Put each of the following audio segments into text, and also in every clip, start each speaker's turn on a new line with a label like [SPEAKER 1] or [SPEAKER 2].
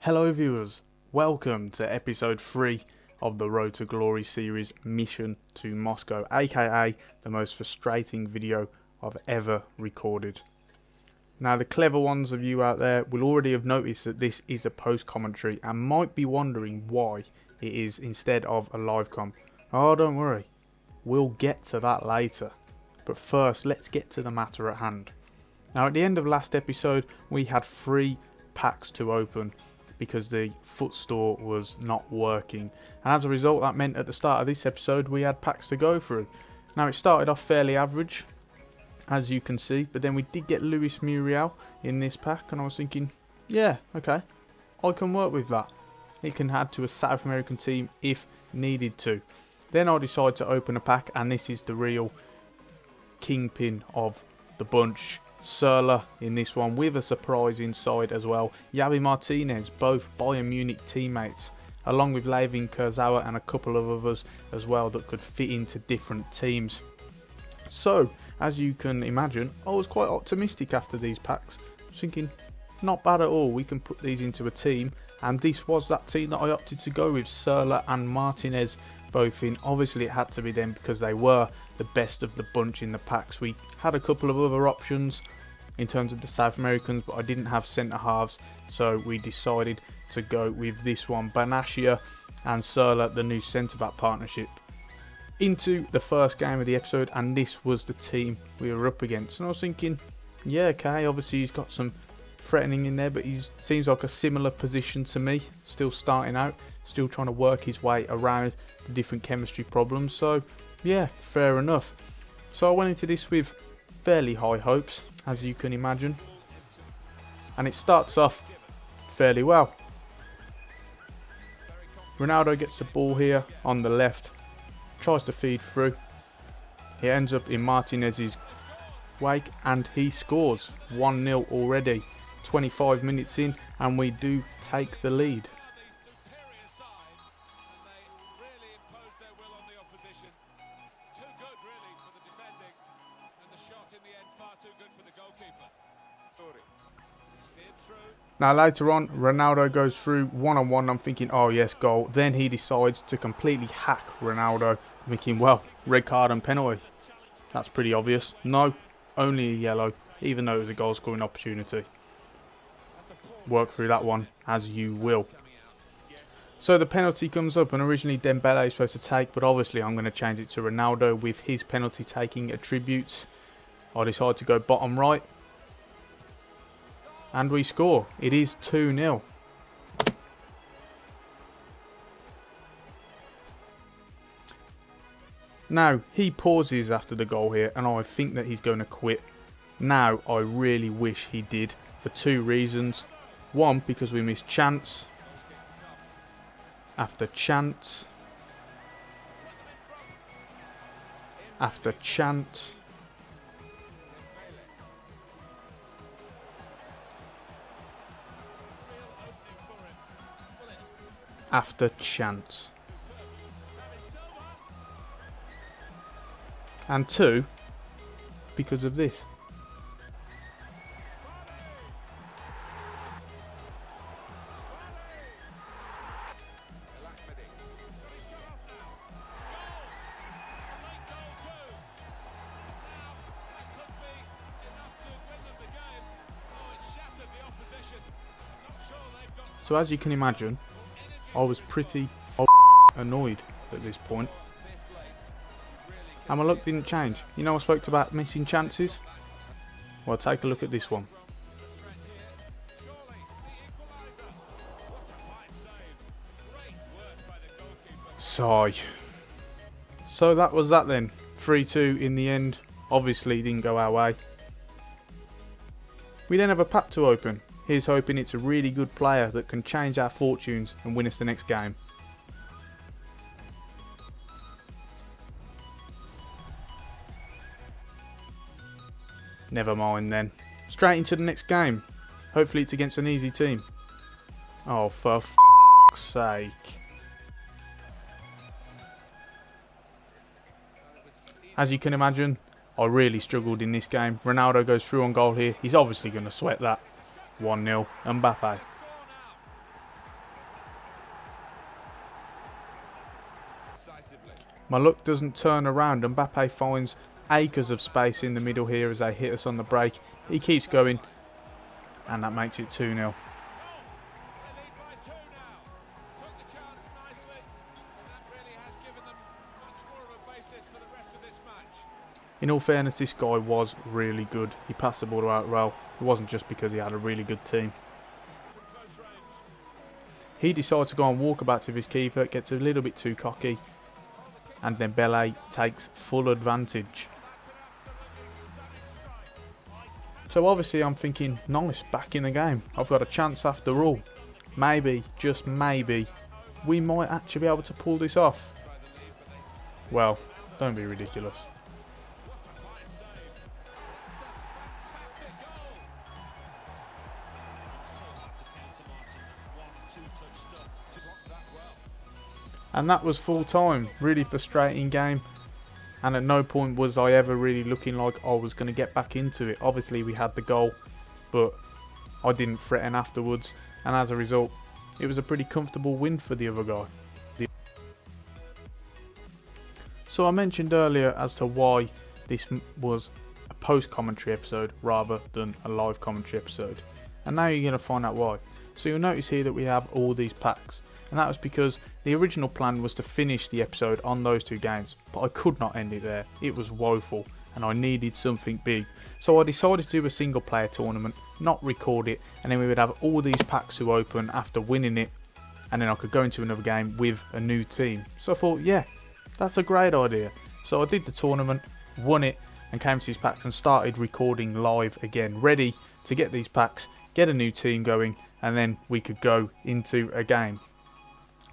[SPEAKER 1] Hello viewers, welcome to episode 3 of the Road to Glory series Mission to Moscow, aka the most frustrating video I've ever recorded. Now the clever ones of you out there will already have noticed that this is a post commentary and might be wondering why it is instead of a live com. Oh, don't worry, we'll get to that later. But first, let's get to the matter at hand. Now at the end of last episode we had 3 packs to open because the foot store was not working, and as a result that meant at the start of this episode we had packs to go through. Now it started off fairly average, as you can see, but then we did get Luis Muriel in this pack, and I was thinking, yeah, okay, I can work with that. It can add to a South American team if needed to. Then I decided to open a pack, and this is the real kingpin of the bunch. Serla in this one with a surprise inside as well. Javi Martinez, both Bayern Munich teammates, along with Levin Kurzawa and a couple of others as well that could fit into different teams. So, as you can imagine, I was quite optimistic after these packs. I was thinking, not bad at all, we can put these into a team, and this was that team that I opted to go with, Serla and Martinez both in. Obviously it had to be them because they were the best of the bunch in the packs. We had a couple of other options in terms of the South Americans, but I didn't have centre halves, so we decided to go with this one, Banashia and Serla, the new centre back partnership. Into the first game of the episode, and this was the team we were up against, and I was thinking, yeah, okay, obviously he's got some threatening in there, but he seems like a similar position to me, still starting out, still trying to work his way around the different chemistry problems. So yeah, fair enough. So I went into this with fairly high hopes, as you can imagine, and it starts off fairly well. Ronaldo gets the ball here on the left, tries to feed through, he ends up in Martinez's wake and he scores 1-0 already, 25 minutes in, and we do take the lead. Now later on, Ronaldo goes through one-on-one. I'm thinking, oh yes, goal. Then he decides to completely hack Ronaldo. I'm thinking, well, red card and penalty. That's pretty obvious. No, only a yellow, even though it was a goal scoring opportunity. Work through that one as you will. So the penalty comes up, and originally Dembele is supposed to take, but obviously I'm going to change it to Ronaldo with his penalty taking attributes. I decide to go bottom right. And we score. It is 2-0. Now, he pauses after the goal here, and I think that he's going to quit. Now, I really wish he did, for 2 reasons. One, because we missed chance after chance after chance. After chance. And 2, because of this. So as you can imagine, I was pretty annoyed at this point. And my luck didn't change. You know, I spoke about missing chances. Well, take a look at this one. Sigh. So that was that then. 3-2 in the end. Obviously didn't go our way. We then have a pack to open. Here's hoping it's a really good player that can change our fortunes and win us the next game. Never mind then. Straight into the next game. Hopefully it's against an easy team. Oh, for f***'s sake. As you can imagine, I really struggled in this game. Ronaldo goes through on goal here. He's obviously going to sweat that. 1-0, Mbappe. My luck doesn't turn around. Mbappe finds acres of space in the middle here as they hit us on the break. He keeps going, and that makes it 2-0. In all fairness, this guy was really good. He passed the ball out well. It wasn't just because he had a really good team. He decides to go on walkabouts with his keeper, gets a little bit too cocky, and then Dembele takes full advantage. So obviously I'm thinking, nice, back in the game. I've got a chance after all. Maybe, just maybe, we might actually be able to pull this off. Well, don't be ridiculous. And that was full time. Really frustrating game. And at no point was I ever really looking like I was going to get back into it. Obviously we had the goal, but I didn't threaten afterwards. And as a result, it was a pretty comfortable win for the other guy. So I mentioned earlier as to why this was a post-commentary episode rather than a live commentary episode. And now you're going to find out why. So you'll notice here that we have all these packs. And that was because the original plan was to finish the episode on those two games, but I could not end it there. It was woeful and I needed something big. So I decided to do a single player tournament, not record it, and then we would have all these packs to open after winning it, and then I could go into another game with a new team. So I thought, yeah, that's a great idea. So I did the tournament, won it, and came to these packs and started recording live again, ready to get these packs, get a new team going, and then we could go into a game.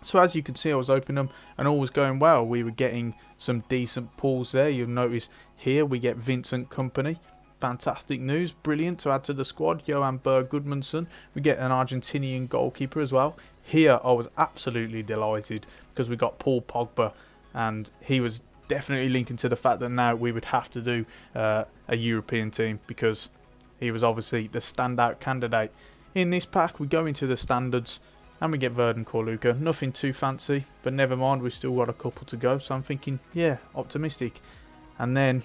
[SPEAKER 1] So as you can see, I was opening them and all was going well. We were getting some decent pulls there. You'll notice here we get Vincent Kompany. Fantastic news. Brilliant to add to the squad. Johan Berg Gudmundsson. We get an Argentinian goalkeeper as well. Here I was absolutely delighted because we got Paul Pogba, and he was definitely linking to the fact that now we would have to do a European team because he was obviously the standout candidate. In this pack we go into the standards. And we get Verden Corluka. Nothing too fancy, but never mind, we've still got a couple to go. So I'm thinking, yeah, optimistic. And then,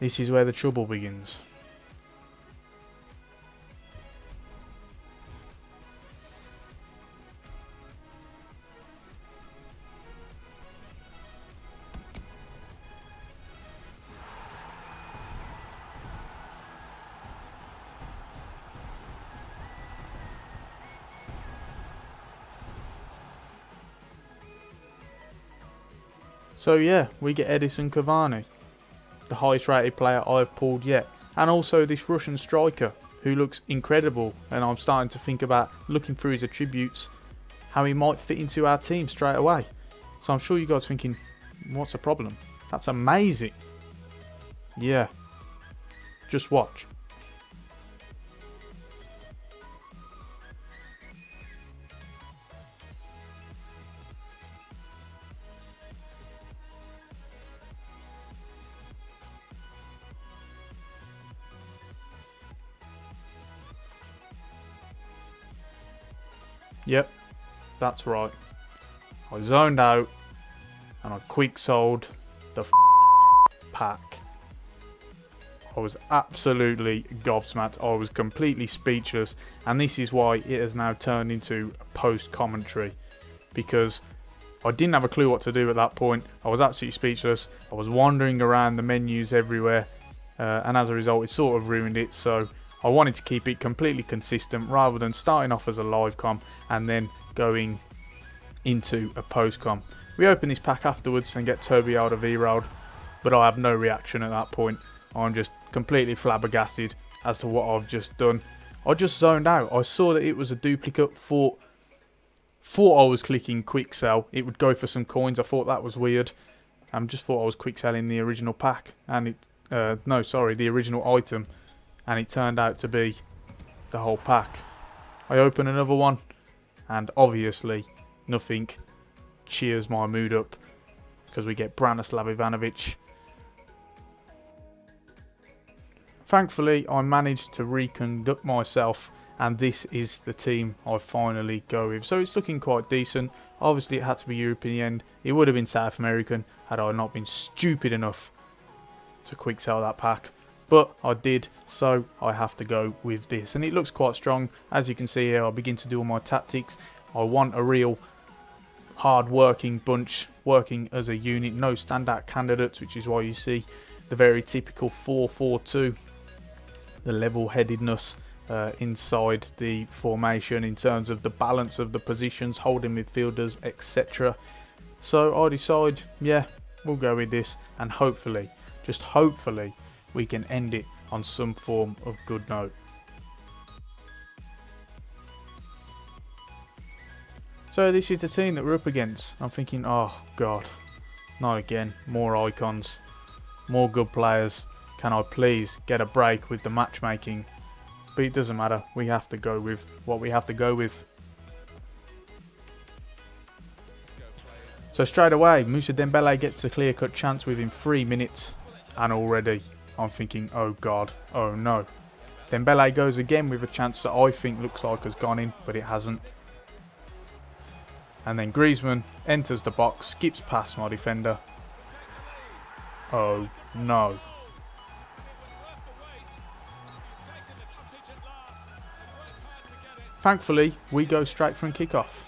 [SPEAKER 1] this is where the trouble begins. So yeah, we get Edison Cavani, the highest rated player I've pulled yet. And also this Russian striker, who looks incredible. And I'm starting to think about looking through his attributes, how he might fit into our team straight away. So I'm sure you guys are thinking, what's the problem? That's amazing. Yeah, just watch. Yep, that's right. I zoned out and I quick sold the pack. I was absolutely gobsmacked. I was completely speechless, and this is why it has now turned into a post commentary, because I didn't have a clue what to do at that point. I was absolutely speechless. I was wandering around the menus everywhere, and as a result it sort of ruined it. So I wanted to keep it completely consistent rather than starting off as a live com and then going into a post com. We open this pack afterwards and get Toby Alderweireld, but I have no reaction at that point. I'm just completely flabbergasted as to what I've just done. I just zoned out. I saw that it was a duplicate, thought I was clicking quick sell. It would go for some coins. I thought that was weird. Just thought I was quick selling the original pack, and the original item, and it turned out to be the whole pack. I open another one, and obviously nothing cheers my mood up because we get Branislav Ivanovic. Thankfully, I managed to reconduct myself and this is the team I finally go with. So it's looking quite decent. Obviously it had to be European in the end. It would have been South American had I not been stupid enough to quick sell that pack, but I did, so I have to go with this, and it looks quite strong. As you can see here, I begin to do all my tactics. I want a real hard working bunch, working as a unit, no standout candidates, which is why you see the very typical 4-4-2, the level-headedness inside the formation in terms of the balance of the positions, holding midfielders, etc. So I decide, yeah, we'll go with this, and hopefully, just hopefully, we can end it on some form of good note. So this is the team that we're up against. I'm thinking, oh god, not again, more icons, more good players. Can I please get a break with the matchmaking? But it doesn't matter, we have to go with what we have to go with. So straight away, Moussa Dembele gets a clear-cut chance within 3 minutes, and already I'm thinking, oh god, oh no. Dembele goes again with a chance that I think looks like has gone in, but it hasn't. And then Griezmann enters the box, skips past my defender. Oh no. Thankfully, we go straight from kickoff.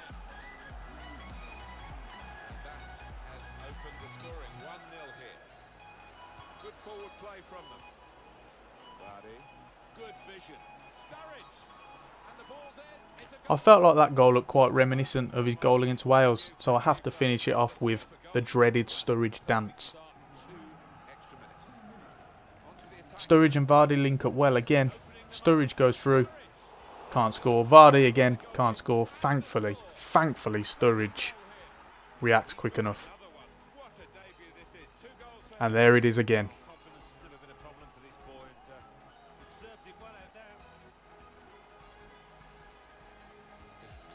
[SPEAKER 1] I felt like that goal looked quite reminiscent of his goal against Wales, so I have to finish it off with the dreaded Sturridge dance. Sturridge and Vardy link up well again. Sturridge goes through, can't score. Vardy again, can't score. Thankfully Sturridge reacts quick enough. And there it is again.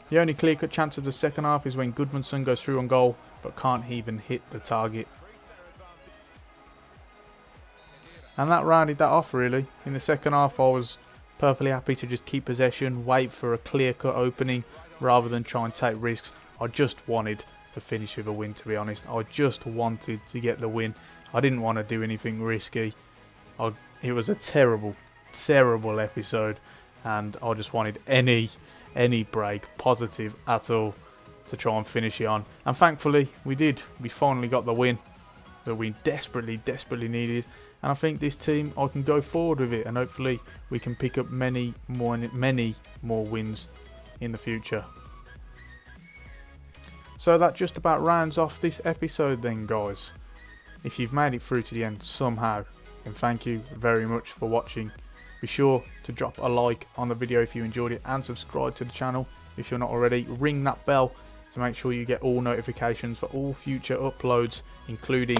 [SPEAKER 1] The only clear-cut chance of the second half is when Goodmanson goes through on goal, but can't even hit the target. And that rounded that off really. In the second half I was perfectly happy to just keep possession, wait for a clear-cut opening rather than try and take risks. I just wanted to finish with a win, to be honest. I just wanted to get the win. I didn't want to do anything risky. It was a terrible episode, and I just wanted any break, positive at all, to try and finish it on. And thankfully we did. We finally got the win that we desperately needed. And I think this team, I can go forward with it, and hopefully we can pick up many more wins in the future. So that just about rounds off this episode then, guys. If you've made it through to the end somehow, then thank you very much for watching. Be sure to drop a like on the video if you enjoyed it, and subscribe to the channel if you're not already. Ring that bell to make sure you get all notifications for all future uploads, including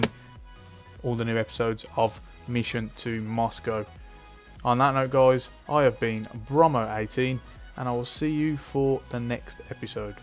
[SPEAKER 1] all the new episodes of Mission to Moscow. On that note, guys, I have been Bromo18, and I will see you for the next episode.